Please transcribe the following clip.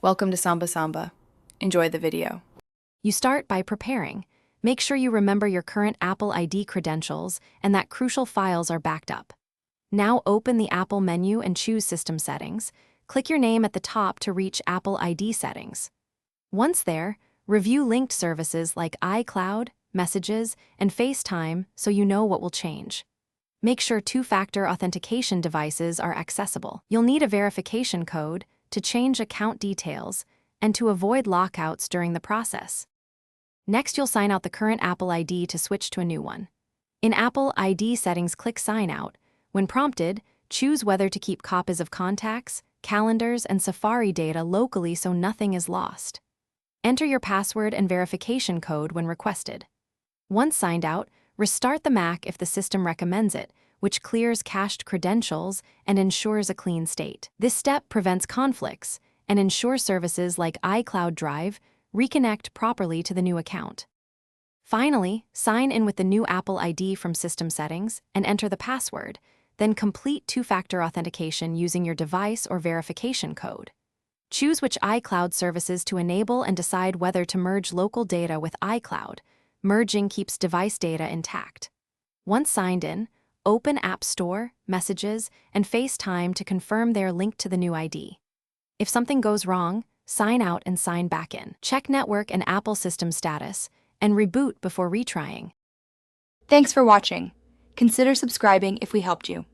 Welcome to Samba Samba. Enjoy the video. You start by preparing. Make sure you remember your current Apple ID credentials and that crucial files are backed up. Now open the Apple menu and choose System Settings. Click your name at the top to reach Apple ID settings. Once there, review linked services like iCloud, Messages, and FaceTime so you know what will change. Make sure two-factor authentication devices are accessible. You'll need a verification code to change account details and to avoid lockouts during the process. Next, you'll sign out the current Apple ID to switch to a new one. In Apple ID settings, click Sign Out. When prompted, choose whether to keep copies of contacts, calendars, and Safari data locally so nothing is lost. Enter your password and verification code when requested. Once signed out, restart the Mac if the system recommends it, which clears cached credentials and ensures a clean state. This step prevents conflicts and ensures services like iCloud Drive reconnect properly to the new account. Finally, sign in with the new Apple ID from System Settings and enter the password, then complete two-factor authentication using your device or verification code. Choose which iCloud services to enable and decide whether to merge local data with iCloud. Merging keeps device data intact. Once signed in, open App Store, Messages, and FaceTime to confirm they are linked to the new ID. If something goes wrong, sign out and sign back in. Check network and Apple system status, and reboot before retrying. Thanks for watching. Consider subscribing if we helped you.